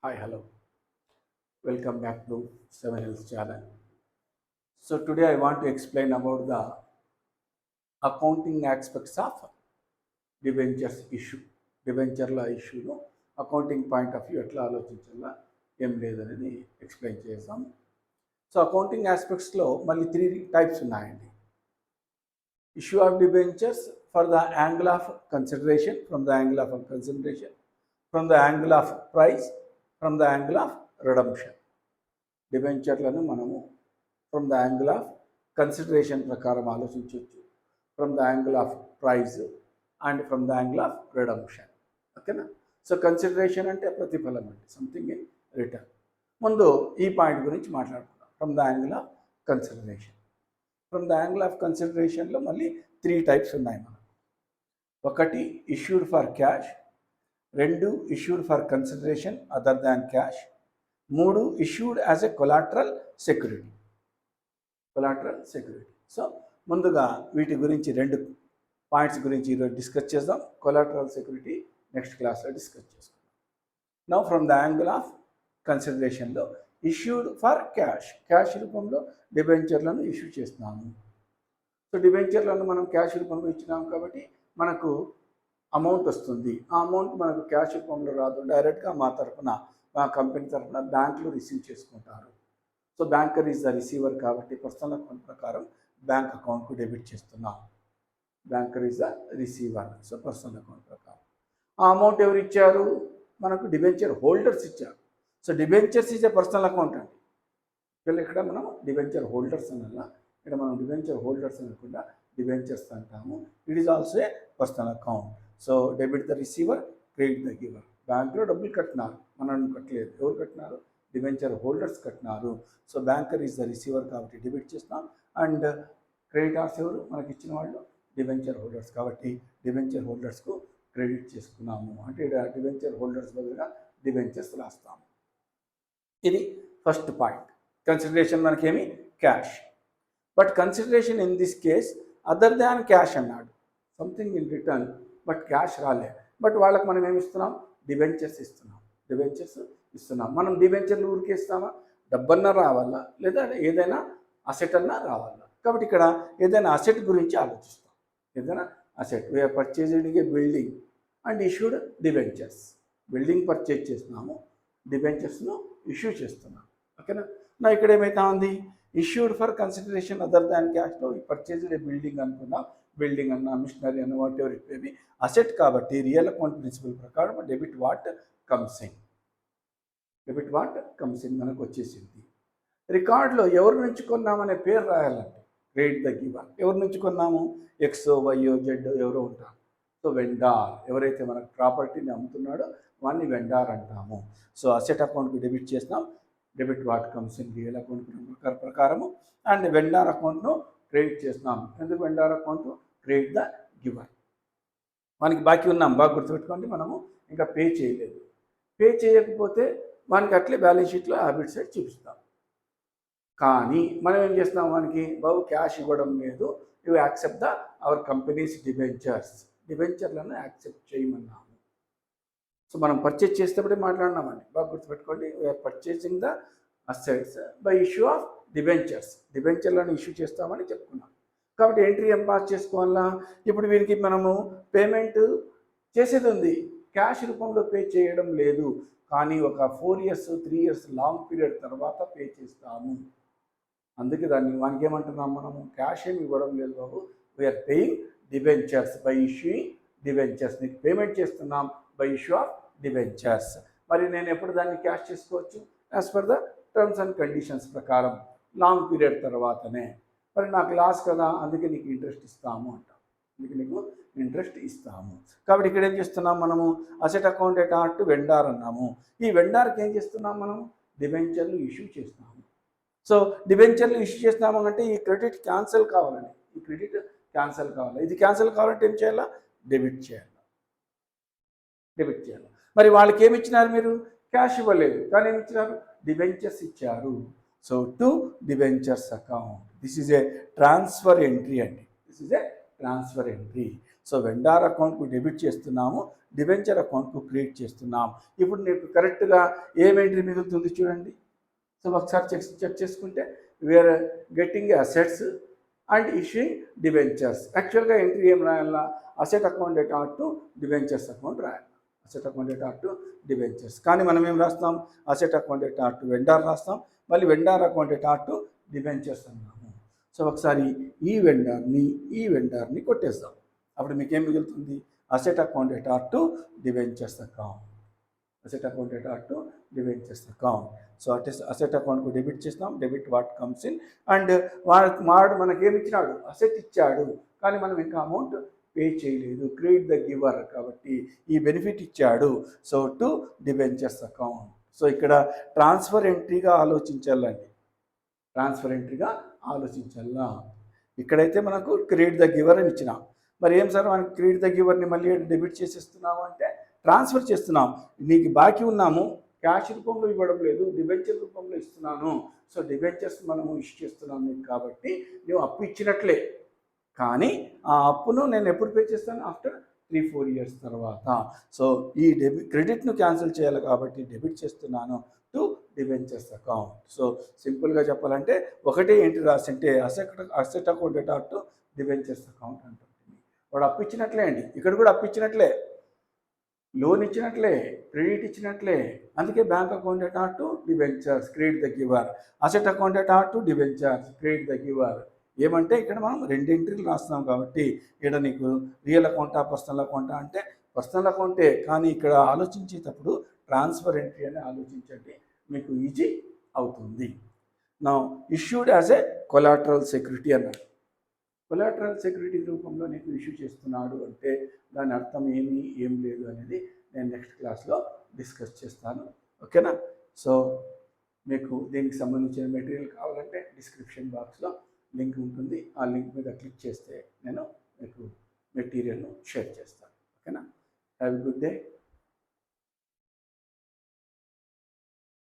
Hi, hello. Welcome back to 7 Hills channel. So today I want to explain about the accounting aspects of debentures issue. డిబెంచర్ల ఇష్యూలో accounting point of view ఎట్లా ఆలోచించాలా ఏం లేదనేది explain చేద్దాం. So accounting ఆస్పెక్ట్స్లో మళ్ళీ 3 types ఉన్నాయండి. Issue of debentures for the angle of consideration, from the angle of consideration, from the angle of price, from the angle of redemption. డిబెంచర్లను మనము from the angle of consideration ప్రకారం ఆలోచించవచ్చు, from the angle of price and from the angle of redemption. ఓకేనా? So consideration అంటే ప్రతిఫలం అంటే something in return. ముందు ఈ పాయింట్ గురించి మాట్లాడుకుందాం. From the angle of consideration. From the angle of కన్సిడరేషన్లో మళ్ళీ 3 టైప్స్ ఉన్నాయి మనకు. ఒకటి issued for cash, 2 issued for consideration other than cash, 3 issued as a collateral security. Collateral security. So ముందుగా వీటి గురించి 2 పాయింట్స్ గురించి ఈరోజు డిస్కస్ చేద్దాం. కొలాటరల్ సెక్యూరిటీ నెక్స్ట్ క్లాస్లో డిస్కస్ చేసుకుందాం. Now from the angle of కన్సిడరేషన్లో ఇష్యూడ్ ఫర్ క్యాష్, క్యాష్ రూపంలో డిబెంచర్లను ఇష్యూ చేస్తున్నాము. సో డిబెంచర్లను మనం క్యాష్ రూపంలో ఇచ్చినాము కాబట్టి మనకు అమౌంట్ వస్తుంది. ఆ అమౌంట్ మనకు క్యాష్ రూపంలో రాదు, డైరెక్ట్గా మా కంపెనీ తరఫున బ్యాంకులు రిసీవ్ చేసుకుంటారు. So banker is the receiver కాబట్టి పర్సనల్ అకౌంట్ ప్రకారం బ్యాంక్ అకౌంట్కు డెబిట్ చేస్తున్నాం. Banker is the receiver. So personal account ప్రకారం ఆ అమౌంట్ ఎవరు ఇచ్చారు? మనకు డిబెంచర్ హోల్డర్స్ ఇచ్చారు. So debentures is a personal account అండి. ఇక్కడ మనం డిబెంచర్ హోల్డర్స్ అనాల, ఇక్కడ మనం డిబెంచర్ హోల్డర్స్ అనకుండా డిబెంచర్స్ అంటాము. It is also a personal account. So debit the receiver, credit the giver. బ్యాంకులో డబ్బులు కట్టినారు, మనం కట్టలేదు. ఎవరు కట్టినారు? డిబెంచర్ హోల్డర్స్ కట్టినారు. So banker is the receiver కాబట్టి డెబిట్ చేస్తున్నాం. అండ్ క్రెడిటార్స్ ఎవరు? మనకి ఇచ్చిన వాళ్ళు డిబెంచర్ హోల్డర్స్ కాబట్టి డిబెంచర్ హోల్డర్స్కు క్రెడిట్ చేసుకున్నాము. అంటే డిబెంచర్ హోల్డర్స్ బదులుగా డిబెంచర్స్ రాస్తాము. ఇది ఫస్ట్ పాయింట్. కన్సిడరేషన్ మనకేమి? Cash. But consideration in this case other than cash అన్నాడు. Something in return, but cash రాలే. బట్ వాళ్ళకి మనం ఏమి ఇస్తున్నాం? డిబెంచర్స్ ఇస్తున్నాం. డిబెంచర్స్ ఇస్తున్నాం. మనం డిబెంచర్లు ఊరికే ఇస్తామా? డబ్బన్నా రావాలా, లేదా ఏదైనా అసెట్ అన్నా రావాలా. కాబట్టి ఇక్కడ ఏదైనా అసెట్ గురించి ఆలోచిస్తాం. ఏదైనా asset, we are purchased a building and issued debentures. Building purchase చేస్తున్నాము, డిబెంచర్స్ను ఇష్యూ చేస్తున్నాం. ఓకేనా? నా ఇక్కడ ఏమైతా ఉంది? Issued for consideration other than క్యాష్లో ఈ పర్చేజ్డ్ ఏ బిల్డింగ్ అనుకున్నాం. బిల్డింగ్ అన్న, మిషనరీ అన్న, whatever it may be asset కాబట్టి రియల్ అకౌంట్ ప్రిన్సిపల్ ప్రకారం debit what comes in. Debit what comes in మనకు వచ్చేసింది. రికార్డులో ఎవరి నుంచి కొన్నామనే పేరు రాయాలంటే క్రెడిట్ ద గివర్. ఎవరి నుంచి కొన్నాము? ఎక్సో, వైయో, జెడ్ ఎవరో ఉంటారు. సో వెండార్, ఎవరైతే మనకు ప్రాపర్టీని అమ్ముతున్నాడో వాడిని వెండార్ అంటాము. సో అసెట్ అకౌంట్కి డెబిట్ చేస్తాం. Debit what comes in real account ప్రకారము. అండ్ వెండార్ అకౌంట్ను క్రెడిట్ చేస్తున్నాం. ఎందుకు vendor account? Credit the giver. మనకి బాకీ ఉన్నాం, బాగా గుర్తుపెట్టుకోండి. మనము ఇంకా పే చేయలేదు. పే చేయకపోతే మనకి అట్లే బ్యాలెన్స్ షీట్లో హ్యాబిట్ సైడ్ చూపిస్తాం. కానీ మనం ఏం చేస్తాం? మనకి బాబు క్యాష్ ఇవ్వడం లేదు, you accept the our companies debentures. డిబెంచర్లను యాక్సెప్ట్ చేయమన్నాము. సో మనం పర్చేజ్ చేసేటప్పుడే మాట్లాడినామండి, బాగా గుర్తుపెట్టుకోండి. We are purchasing the assets by issue of debentures. డిబెంచర్లను ఇష్యూ చేస్తామని చెప్పుకున్నాం. కాబట్టి ఎంట్రీ ఏం పాస్ చేసుకోవాలా? ఇప్పుడు వీరికి మనము పేమెంట్ చేసేది ఉంది, క్యాష్ రూపంలో పే చేయడం లేదు. కానీ ఒక 4 years 3 years లాంగ్ పీరియడ్ తర్వాత పే చేస్తాము. అందుకే దాన్ని మనకి ఏమంటున్నాం? మనము క్యాష్ ఏమి ఇవ్వడం లేదు బాబు, we are paying debentures by issuing debentures. నీకు పేమెంట్ చేస్తున్నాం బై ఇష్యూ ఆఫ్ డిబెంచర్స్. మరి నేను ఎప్పుడు దాన్ని క్యాష్ చేసుకోవచ్చు? As per the terms and conditions ప్రకారం లాంగ్ పీరియడ్ తర్వాతనే. మరి నాకు లాస్ కదా, అందుకే నీకు ఇంట్రెస్ట్ ఇస్తాము అంటాం. అందుకే నీకు ఇంట్రెస్ట్ ఇస్తాము. కాబట్టి ఇక్కడ ఏం చేస్తున్నాం? మనము asset account at art vendor అన్నాము. ఈ వెండార్కి ఏం చేస్తున్నాం? మనం డిబెంచర్లు ఇష్యూ చేస్తున్నాము. సో డిబెంచర్లు ఇష్యూ చేస్తున్నాము అంటే ఈ క్రెడిట్ క్యాన్సిల్ కావాలండి. ఈ క్రెడిట్ క్యాన్సిల్ కావాలి. ఇది క్యాన్సిల్ కావాలంటే ఏం చేయాలా? డెబిట్ చేయాలి. డెబిట్ చేయాలి. మరి వాళ్ళకి ఏమి ఇచ్చినారు? మీరు క్యాష్ ఇవ్వలేదు, కానీ ఏమి ఇచ్చినారు? డిబెంచర్స్ ఇచ్చారు. So to debentures account. This is a transfer entry అండి. This is a transfer entry. So vendor అకౌంట్కు డెబిట్ చేస్తున్నాము, డిబెంచర్ అకౌంట్కు క్రియేట్ చేస్తున్నాం. ఇప్పుడు నీకు కరెక్ట్గా ఏం ఎంట్రీ మిగులుతుంది చూడండి. సో ఒకసారి చెక్ చేసుకుంటే we are getting assets and issuing debentures. యాక్చువల్గా ఎంట్రీ ఏం రాయాలా? Asset account data to debentures account రాయాలి. Asset account data to debentures. కానీ మనం ఏం రాస్తాం? Asset account data to vendor రాస్తాం, మళ్ళీ vendor account data to debentures అన్నాము. సో ఒకసారి ఈ వెండార్ని కొట్టేస్తాం. అప్పుడు మీకేం మిగులుతుంది? Asset account data to debentures account. Asset account data to debentures account. So asset అకౌంట్కు డెబిట్ చేస్తాం, debit what comes in. And వాడు మనకేమి ఇచ్చినాడు? అసెట్ ఇచ్చాడు, కానీ మనం ఇంకా అమౌంట్ పే చేయలేదు. క్రెడిట్ ద గివర్ కాబట్టి ఈ బెనిఫిట్ ఇచ్చాడు. So to debentures account. So ఇక్కడ ట్రాన్స్ఫర్ ఎంట్రీగా ఆలోచించాలండి, ట్రాన్స్ఫర్ ఎంట్రీగా ఆలోచించాలా. ఇక్కడైతే మనకు క్రెడిట్ ద గివర్ అని ఇచ్చినాం. మరి ఏం సార్ మనకి క్రెడిట్ ద గివర్ని మళ్ళీ డెబిట్ చేసేస్తున్నాము అంటే ట్రాన్స్ఫర్ చేస్తున్నాం. నీకు బాకీ ఉన్నాము, క్యాష్ రూపంలో ఇవ్వడం లేదు, డిబెంచర్ రూపంలో ఇస్తున్నాను. సో డిబెంచర్స్ మనము ఇష్యూ చేస్తున్నాం నీకు, కాబట్టి నువ్వు అప్పు ఇచ్చినట్లే. కానీ ఆ అప్పును నేను ఎప్పుడు పే చేస్తాను? ఆఫ్టర్ 3-4 years తర్వాత. సో ఈ క్రెడిట్ను క్యాన్సిల్ చేయాలి కాబట్టి డెబిట్ చేస్తున్నాను టు డిబెంచర్స్ అకౌంట్. సో సింపుల్గా చెప్పాలంటే ఒకటే ఏంటి రాసింటే asset account data to debentures account అంటుంది. వాడు అప్పు ఇచ్చినట్లే అండి, ఇక్కడ కూడా అప్పు ఇచ్చినట్లే, లోన్ ఇచ్చినట్లే, క్రెడిట్ ఇచ్చినట్లే. అందుకే bank account data to debentures, credit the giver. Asset account data to debentures, credit the giver. ఏమంటే ఇక్కడ మనం 2 ఎంట్రీలు రాస్తున్నాం కాబట్టి ఇక్కడ నీకు రియల్ అకౌంటా పర్సనల్ అకౌంటా అంటే పర్సనల్ అకౌంటే, కానీ ఇక్కడ ఆలోచించేటప్పుడు ట్రాన్స్ఫర్ ఎంట్రీ అని ఆలోచించండి, మీకు ఈజీ అవుతుంది. నా issued as a collateral security అన్నాడు. కొలాటరల్ సెక్యూరిటీ రూపంలో నీకు ఇష్యూ చేస్తున్నాడు అంటే దాని అర్థం ఏం లేదు అనేది నేను నెక్స్ట్ క్లాస్లో డిస్కస్ చేస్తాను. ఓకేనా? సో మీకు దీనికి సంబంధించిన మెటీరియల్ కావాలంటే డిస్క్రిప్షన్ బాక్స్లో లింక్ ఉంటుంది. ఆ లింక్ మీద క్లిక్ చేస్తే నేను మీకు మెటీరియల్ను షేర్ చేస్తాను. ఓకేనా? Have a good day.